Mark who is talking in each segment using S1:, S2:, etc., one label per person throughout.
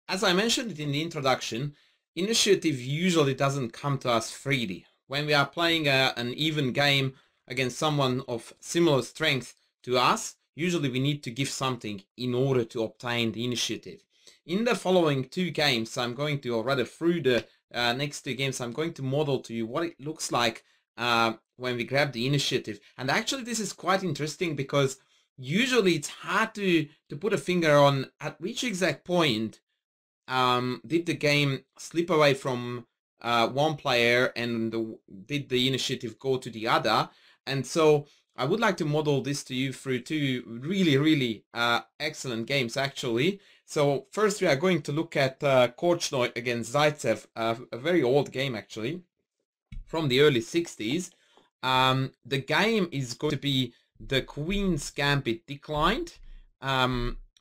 S1: as I mentioned it in the introduction, initiative usually doesn't come to us freely. When we are playing an even game against someone of similar strength to us, usually we need to give something in order to obtain the initiative. In the following two games, I'm going to, or rather through the next two games, I'm going to model to you what it looks like when we grab the initiative. And actually this is quite interesting because usually it's hard to put a finger on at which exact point did the game slip away from one player and did the initiative go to the other. And so I would like to model this to you through two really excellent games actually. So first we are going to look at Korchnoi against Zaitsev, a very old game actually from the early 60s. The game is going to be the Queen's Gambit declined.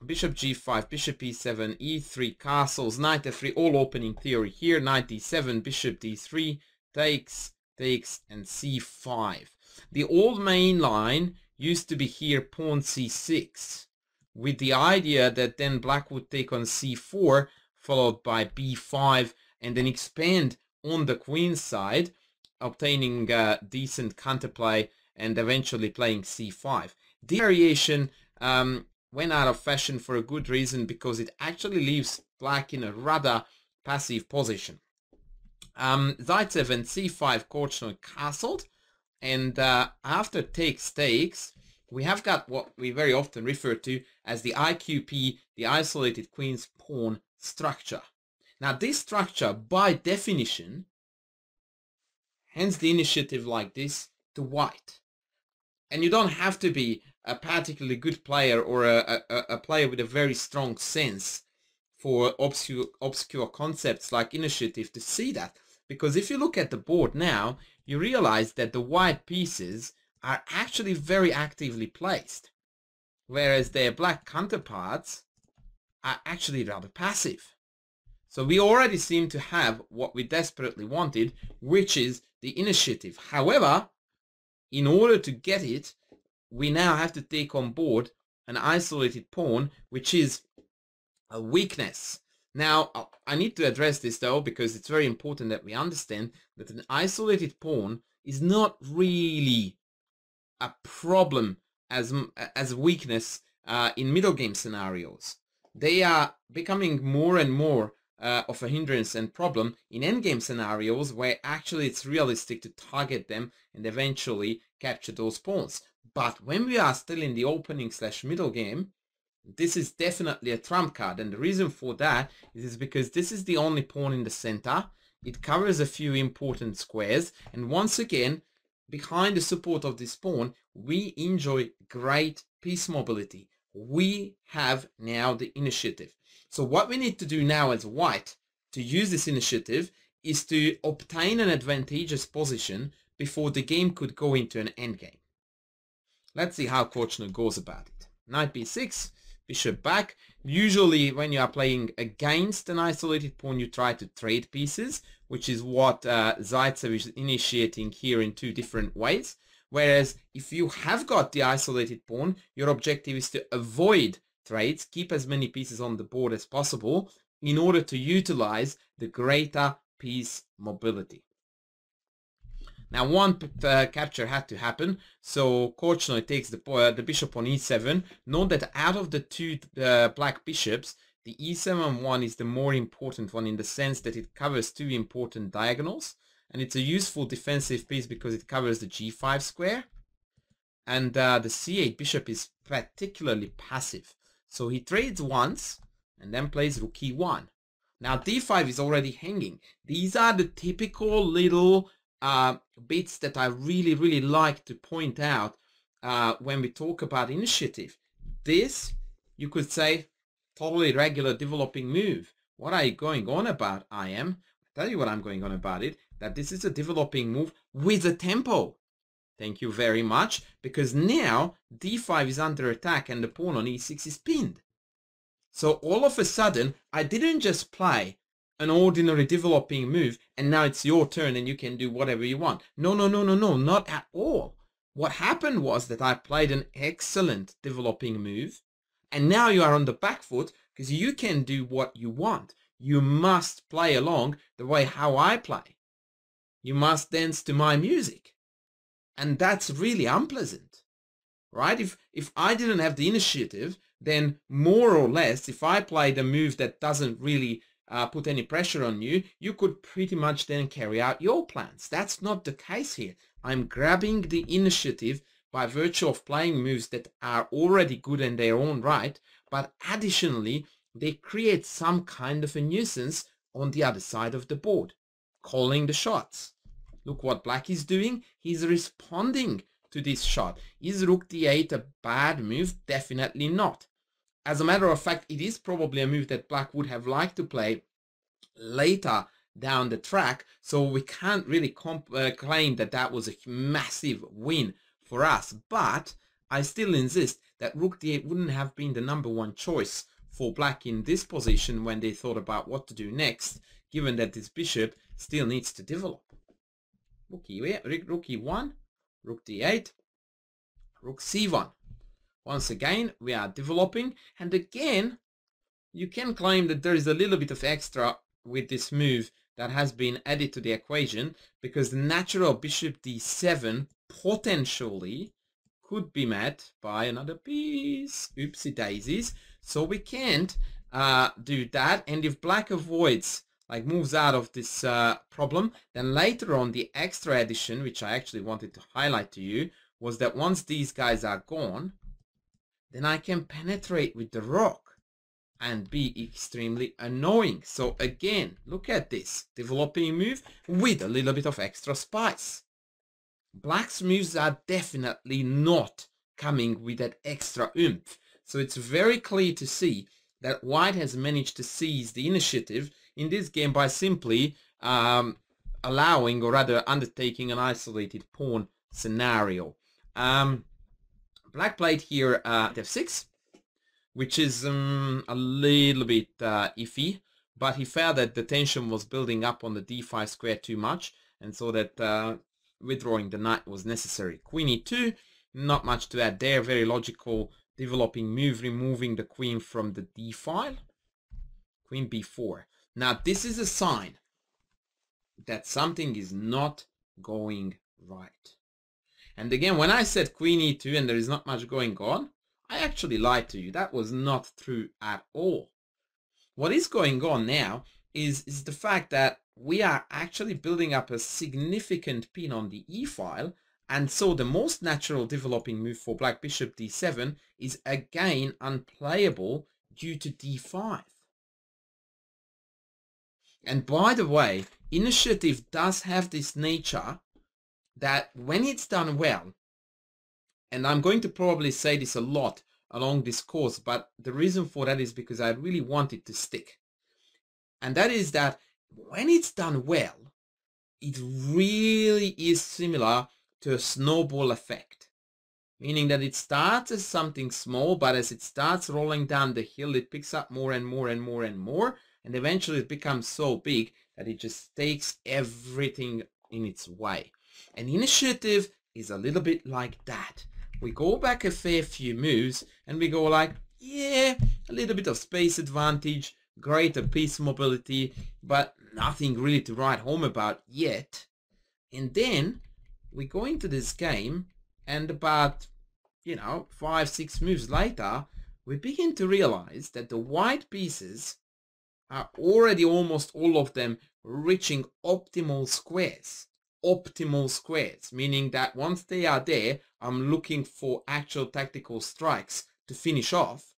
S1: Bishop g5, bishop e7, e3, castles, knight f3, all opening theory here. Knight d7, bishop d3, takes, and c5. The old main line used to be here pawn c6, with the idea that then black would take on c4, followed by b5, and then expand on the queen's side, obtaining decent counterplay, and eventually playing c5. The variation went out of fashion for a good reason, because it actually leaves black in a rather passive position. Zaitsev and c5, Korchnoi castled, and after takes, we have got what we very often refer to as the IQP, the isolated queen's pawn structure. Now this structure, by definition, hands the initiative like this to white. And you don't have to be a particularly good player or a player with a very strong sense for obscure concepts like initiative to see that. Because if you look at the board now, you realize that the white pieces are actually very actively placed, whereas their black counterparts are actually rather passive. So we already seem to have what we desperately wanted, which is the initiative. However, in order to get it, we now have to take on board an isolated pawn, which is a weakness. Now, I need to address this though, because it's very important that we understand that an isolated pawn is not really a problem as a weakness in middle game scenarios. They are becoming more and more of a hindrance and problem in endgame scenarios, where actually it's realistic to target them and eventually capture those pawns. But when we are still in the opening / middle game, this is definitely a trump card, and the reason for that is because this is the only pawn in the center. It covers a few important squares, and once again, behind the support of this pawn, we enjoy great piece mobility. We have now the initiative. So what we need to do now as white to use this initiative is to obtain an advantageous position before the game could go into an endgame. Let's see how Korchnoi goes about it. Knight b6, bishop back. Usually when you are playing against an isolated pawn, you try to trade pieces, which is what Zaitsev is initiating here in two different ways. Whereas if you have got the isolated pawn, your objective is to avoid trades, keep as many pieces on the board as possible in order to utilize the greater piece mobility. Now one capture had to happen, so Korchnoi takes the bishop on e7. Note that out of the two black bishops, the e7 one is the more important one, in the sense that it covers two important diagonals, and it's a useful defensive piece because it covers the g5 square, and the c8 bishop is particularly passive. So he trades once and then plays rook e1. Now d5 is already hanging. These are the typical little bits that I really like to point out when we talk about initiative. This, you could say, totally regular developing move. What are you going on about? I'll tell you what I'm going on about it, that this is a developing move with a tempo. Thank you very much, because now d5 is under attack and the pawn on e6 is pinned. So all of a sudden, I didn't just play an ordinary developing move and now it's your turn and you can do whatever you want. No, not at all. What happened was that I played an excellent developing move, and now you are on the back foot because you can do what you want. You must play along the way how I play. You must dance to my music. And that's really unpleasant, right? If I didn't have the initiative, then more or less, if I played a move that doesn't really put any pressure on you, you could pretty much then carry out your plans. That's not the case here. I'm grabbing the initiative by virtue of playing moves that are already good in their own right, but additionally, they create some kind of a nuisance on the other side of the board, calling the shots. Look what black is doing. He's responding to this shot. Is rook d8 a bad move? Definitely not. As a matter of fact, it is probably a move that black would have liked to play later down the track, so we can't really claim that that was a massive win for us. But I still insist that rook d8 wouldn't have been the #1 choice for black in this position when they thought about what to do next, given that this bishop still needs to develop. Rook e1, rook d8, rook c1. Once again, we are developing, and again, you can claim that there is a little bit of extra with this move that has been added to the equation, because the natural bishop d7 potentially could be met by another piece. Oopsie daisies. So we can't do that, and if black avoids, like moves out of this problem, then later on the extra addition, which I actually wanted to highlight to you, was that once these guys are gone, then I can penetrate with the rook and be extremely annoying. So again, look at this developing move with a little bit of extra spice. Black's moves are definitely not coming with that extra oomph. So it's very clear to see that white has managed to seize the initiative in this game by simply allowing, or rather undertaking, an isolated pawn scenario. Black played here at f6, which is a little bit iffy, but he felt that the tension was building up on the d5 square too much, and so that withdrawing the knight was necessary. Queen e2, not much to add there. Very logical developing move, removing the queen from the d file. Queen b4. Now this is a sign that something is not going right. And again, when I said queen e2 and there is not much going on, I actually lied to you. That was not true at all. What is going on now is the fact that we are actually building up a significant pin on the e file, and so the most natural developing move for black, bishop d7, is again unplayable due to d5. And by the way, initiative does have this nature that when it's done well, and I'm going to probably say this a lot along this course, but the reason for that is because I really want it to stick. And that is that when it's done well, it really is similar to a snowball effect. Meaning that it starts as something small, but as it starts rolling down the hill, it picks up more and more and more and more, and eventually it becomes so big that it just takes everything in its way. And initiative is a little bit like that. We go back a fair few moves and we go like, yeah, a little bit of space advantage, greater piece mobility, but nothing really to write home about yet. And then we go into this game, and about, 5-6 moves later, we begin to realize that the white pieces are already almost all of them reaching optimal squares. Optimal squares, meaning that once they are there, I'm looking for actual tactical strikes to finish off.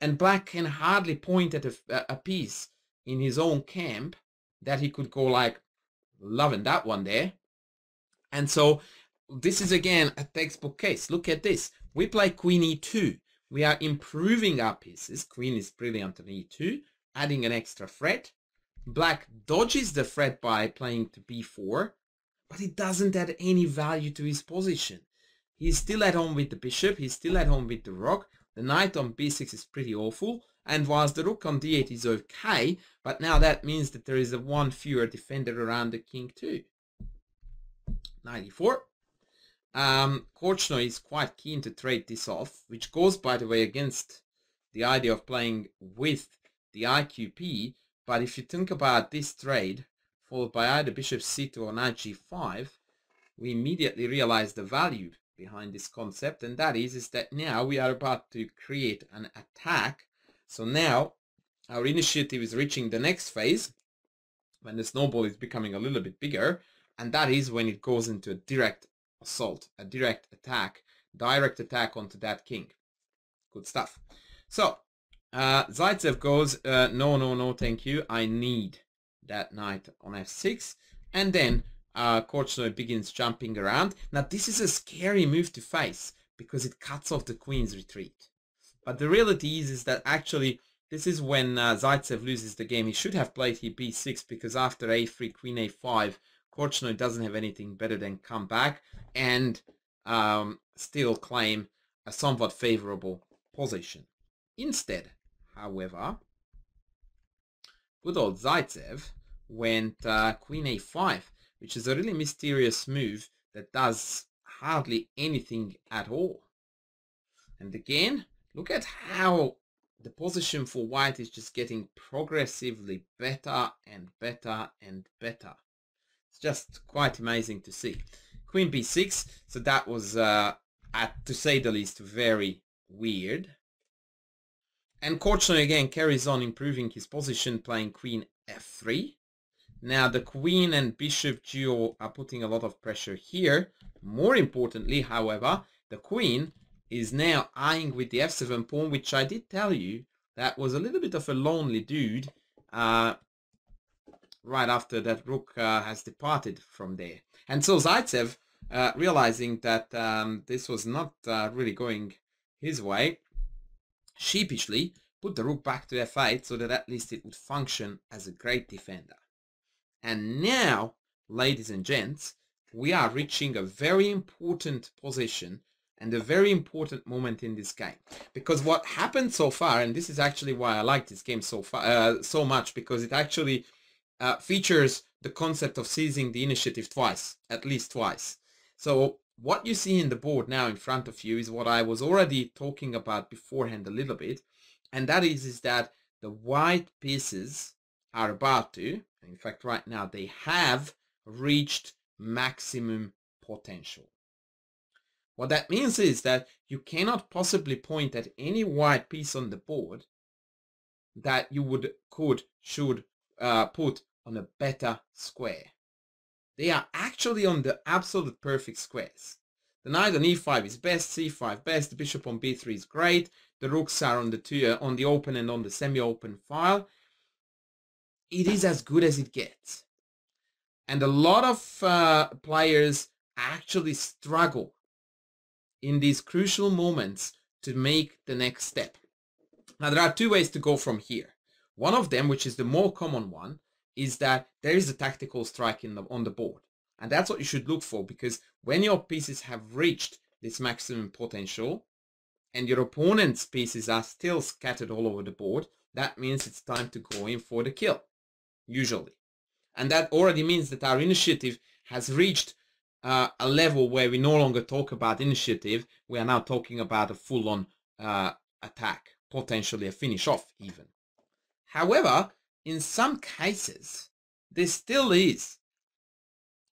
S1: And black can hardly point at a piece in his own camp that he could go like, loving that one there. And so this is again a textbook case. Look at this. We play queen e2. We are improving our pieces. Queen is brilliant on e2, adding an extra threat. Black dodges the threat by playing to b4, but it doesn't add any value to his position. He's still at home with the bishop. He's still at home with the rook. The knight on b6 is pretty awful. And whilst the rook on d8 is okay, but now that means that there is a one fewer defender around the king too. Knight e4. Korchnoi is quite keen to trade this off, which goes, by the way, against the idea of playing with the IQP, but if you think about this trade, followed by either bishop c2 or knight g5, we immediately realize the value behind this concept, and that is that now we are about to create an attack. So now our initiative is reaching the next phase, when the snowball is becoming a little bit bigger, and that is when it goes into a direct assault, a direct attack onto that king. Good stuff. So Zaitsev goes, no, thank you. I need that knight on f6. And then Korchnoi begins jumping around. Now, this is a scary move to face because it cuts off the queen's retreat. But the reality is that actually this is when Zaitsev loses the game. He should have played here b6 because after a3, queen a5, Korchnoi doesn't have anything better than come back and still claim a somewhat favorable position. Instead, however, good old Zaitsev went queen a5, which is a really mysterious move that does hardly anything at all. And again, look at how the position for white is just getting progressively better and better and better. It's just quite amazing to see. Queen b6, so that was, to say the least, very weird. And Korchnoi again carries on improving his position, playing queen f3. Now the queen and bishop duo are putting a lot of pressure here. More importantly, however, the queen is now eyeing with the f7 pawn, which I did tell you that was a little bit of a lonely dude right after that rook has departed from there. And so Zaitsev, realizing that this was not really going his way, sheepishly put the rook back to f8 so that at least it would function as a great defender. And now, ladies and gents, we are reaching a very important position and a very important moment in this game. Because what happened so far, and this is actually why I like this game so much, because it actually features the concept of seizing the initiative twice, at least twice. So what you see in the board now in front of you is what I was already talking about beforehand a little bit, and that is that the white pieces are about to, in fact right now they have reached maximum potential. What that means is that you cannot possibly point at any white piece on the board that you should put on a better square. They are actually on the absolute perfect squares. The knight on e5 is best, c5 best, the bishop on b3 is great, the rooks are on the open and on the semi-open file. It is as good as it gets. And a lot of players actually struggle in these crucial moments to make the next step. Now there are two ways to go from here. One of them, which is the more common one, is that there is a tactical strike on the board. And that's what you should look for, because when your pieces have reached this maximum potential and your opponent's pieces are still scattered all over the board, that means it's time to go in for the kill, usually. And that already means that our initiative has reached a level where we no longer talk about initiative. We are now talking about a full-on attack, potentially a finish off even. However, in some cases, there still is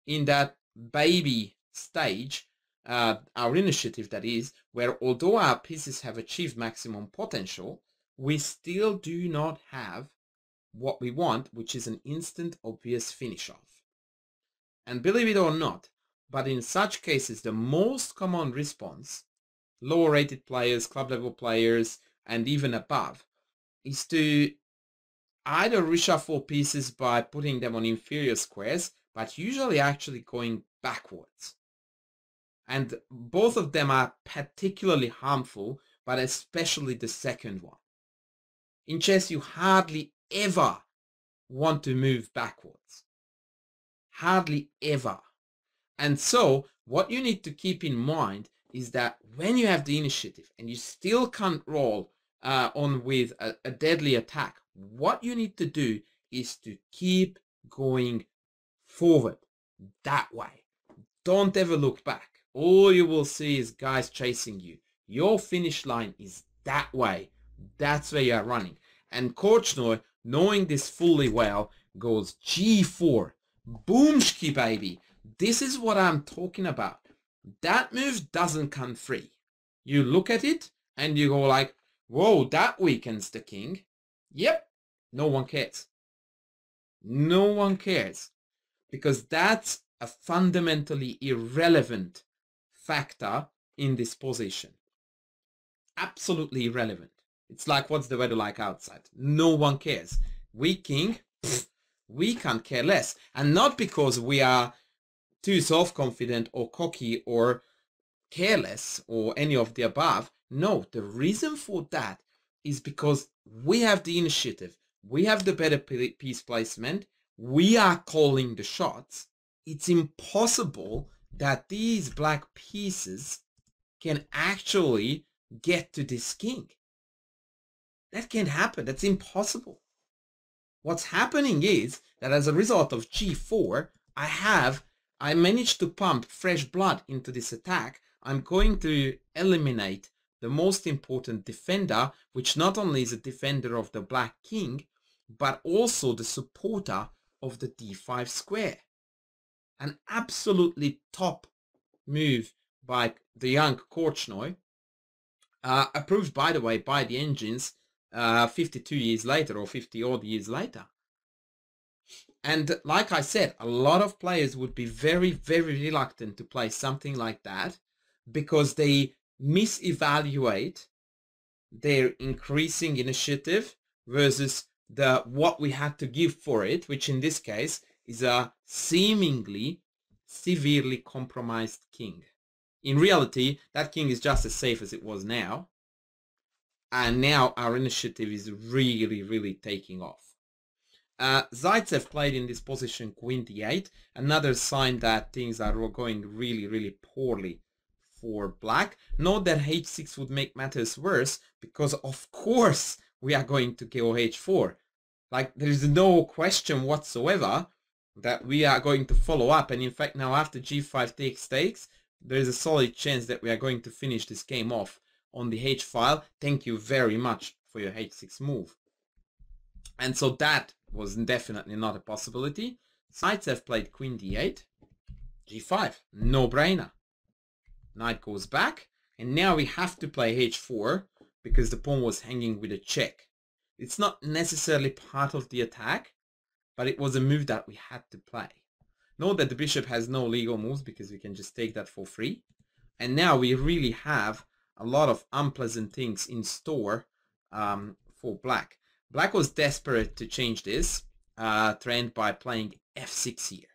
S1: in that baby stage, our initiative that is, where although our pieces have achieved maximum potential, we still do not have what we want, which is an instant obvious finish off. And believe it or not, but in such cases, the most common response, lower rated players, club level players, and even above, is to either reshuffle pieces by putting them on inferior squares, but usually actually going backwards. And both of them are particularly harmful, but especially the second one. In chess, you hardly ever want to move backwards. Hardly ever. And so what you need to keep in mind is that when you have the initiative and you still can't roll on with a deadly attack, what you need to do is to keep going forward that way. Don't ever look back. All you will see is guys chasing you. Your finish line is that way. That's where you are running. And Korchnoi, knowing this fully well, goes g4. Boomshki, baby. This is what I'm talking about. That move doesn't come free. You look at it and you go like, whoa, that weakens the king. Yep, no one cares. No one cares. Because that's a fundamentally irrelevant factor in this position. Absolutely irrelevant. It's like, what's the weather like outside? No one cares. We king, we can't care less. And not because we are too self-confident or cocky or careless or any of the above. No, the reason for that is because we have the initiative. We have the better piece placement. We are calling the shots. It's impossible that these black pieces can actually get to this king. That can't happen. That's impossible. What's happening is that as a result of g4, I managed to pump fresh blood into this attack. I'm going to eliminate the most important defender, which not only is a defender of the black king, but also the supporter of the d5 square. An absolutely top move by the young Korchnoi, approved, by the way, by the engines 52 years later or 50 odd years later. And like I said, a lot of players would be very, very reluctant to play something like that because they misevaluate their increasing initiative versus what we had to give for it, which in this case is a seemingly severely compromised king. In reality, that king is just as safe as it was now. And now our initiative is really, really taking off. Zaitsev played in this position queen d8, another sign that things are going really, really poorly for black. Note that h6 would make matters worse because of course we are going to go h4. Like, there is no question whatsoever that we are going to follow up, and in fact now after g5 takes, there is a solid chance that we are going to finish this game off on the h file. Thank you very much for your h6 move. And so that was definitely not a possibility. Zaitsev played queen d8, g5, no brainer. Knight goes back, and now we have to play h4 because the pawn was hanging with a check. It's not necessarily part of the attack, but it was a move that we had to play. Note that the bishop has no legal moves because we can just take that for free. And now we really have a lot of unpleasant things in store for black. Black was desperate to change this trend by playing f6 here.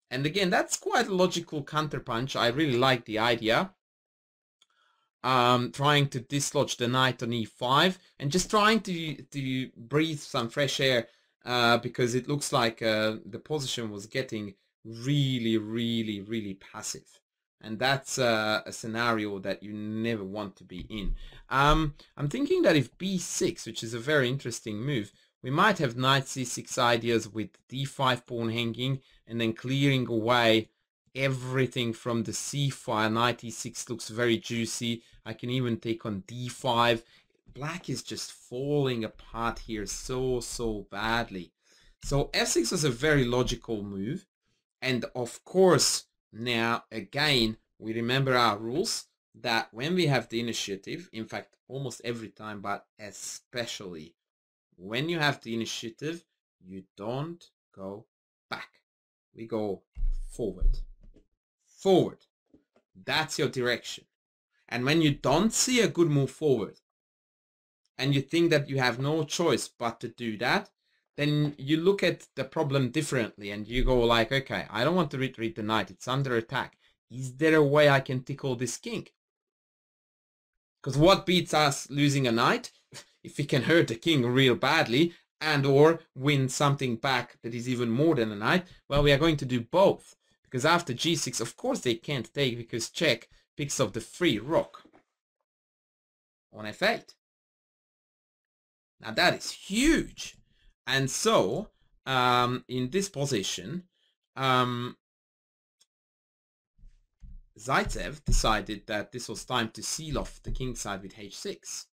S1: And again, that's quite a logical counterpunch. I really like the idea. Trying to dislodge the knight on e5 and just trying to breathe some fresh air because it looks like the position was getting really, really, really passive. And that's a scenario that you never want to be in. I'm thinking that if b6, which is a very interesting move, we might have knight c6 ideas with d5 pawn hanging and then clearing away everything from the c file. Knight e6 looks very juicy. I can even take on d5. Black is just falling apart here so badly. So f6 was a very logical move. And of course, now again, we remember our rules that when we have the initiative, in fact, almost every time, but especially when you have the initiative, you don't go back. We go forward. Forward. That's your direction. And when you don't see a good move forward and you think that you have no choice but to do that, then you look at the problem differently and you go like, okay, I don't want to retreat the knight. It's under attack. Is there a way I can tickle this king? Because what beats us losing a knight? If we can hurt the king real badly and or win something back that is even more than a knight, well, we are going to do both. Because after g6, of course they can't take because check picks up the free rook on f8. Now that is huge. And so, in this position, Zaitsev decided that this was time to seal off the king side with h6.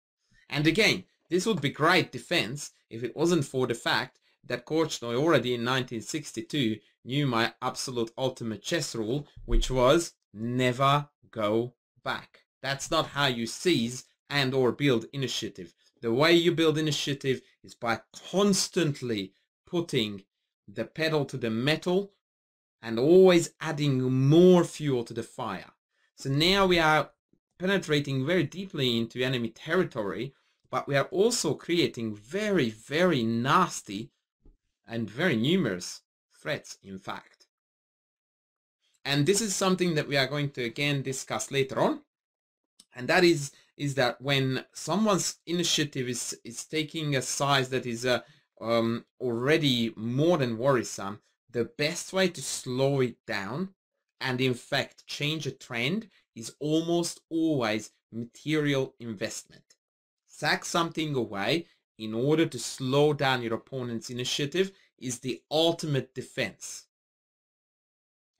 S1: And again, this would be great defense if it wasn't for the fact that Korchnoi already in 1962 knew my absolute ultimate chess rule, which was never go back. That's not how you seize and or build initiative. The way you build initiative is by constantly putting the pedal to the metal and always adding more fuel to the fire. So now we are penetrating very deeply into enemy territory, but we are also creating very, very nasty and very numerous threats, in fact. And this is something that we are going to again discuss later on. And that is that when someone's initiative is taking a size that is already more than worrisome, the best way to slow it down and in fact change a trend is almost always material investment. Sack something away in order to slow down your opponent's initiative is the ultimate defense.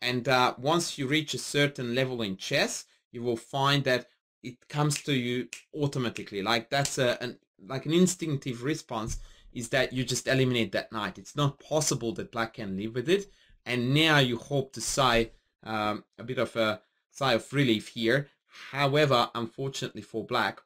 S1: And once you reach a certain level in chess, you will find that it comes to you automatically. Like that's like an instinctive response is that you just eliminate that knight. It's not possible that black can live with it. And now you hope to sigh a bit of a sigh of relief here. However, unfortunately for black,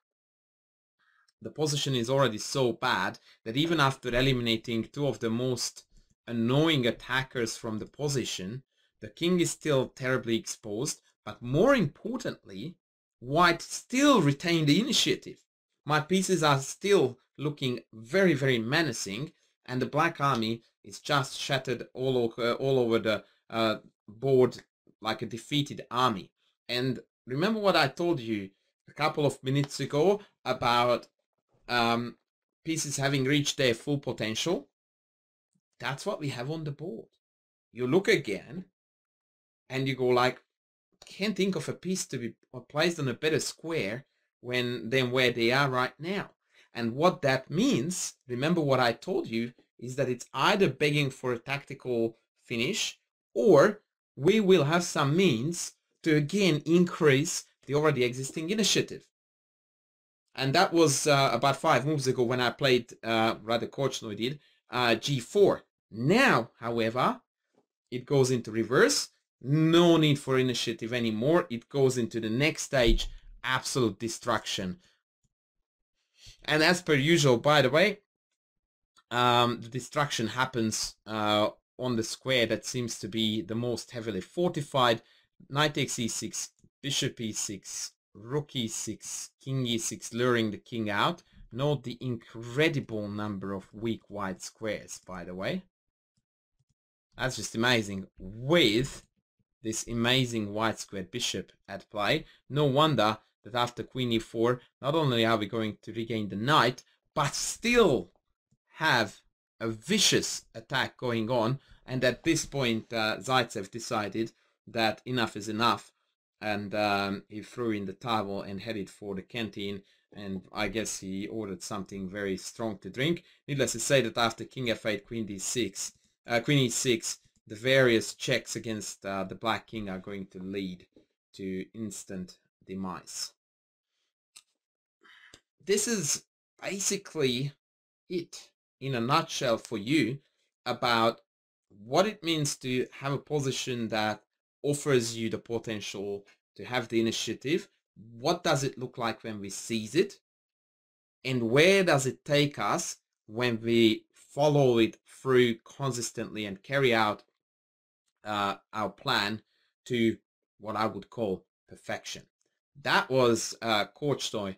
S1: the position is already so bad that even after eliminating two of the most annoying attackers from the position, the king is still terribly exposed. But more importantly, white still retained the initiative. My pieces are still looking very, very menacing, and the black army is just shattered all over the board like a defeated army. And remember what I told you a couple of minutes ago about pieces having reached their full potential? That's what we have on the board. You look again and you go like, can't think of a piece to be placed on a better square than where they are right now. And what that means, remember what I told you, is that it's either begging for a tactical finish, or we will have some means to again increase the already existing initiative. And that was about 5 moves ago when I played, rather Korchnoi did, g4. Now, however, it goes into reverse. No need for initiative anymore. It goes into the next stage, absolute destruction. And as per usual, by the way, the destruction happens on the square that seems to be the most heavily fortified. Knight takes e6, bishop e6, rook e6, king e6, luring the king out. Note the incredible number of weak white squares, by the way. That's just amazing. With this amazing white squared bishop at play, no wonder that after queen e4, not only are we going to regain the knight, but still have a vicious attack going on. And at this point, Zaitsev decided that enough is enough, and he threw in the towel and headed for the canteen. And I guess he ordered something very strong to drink. Needless to say that after king f8, queen d6, queen e6, the various checks against the black king are going to lead to instant demise. This is basically it in a nutshell for you about what it means to have a position that offers you the potential to have the initiative. What does it look like when we seize it? And where does it take us when we follow it through consistently and carry out our plan to what I would call perfection? That was Korchnoi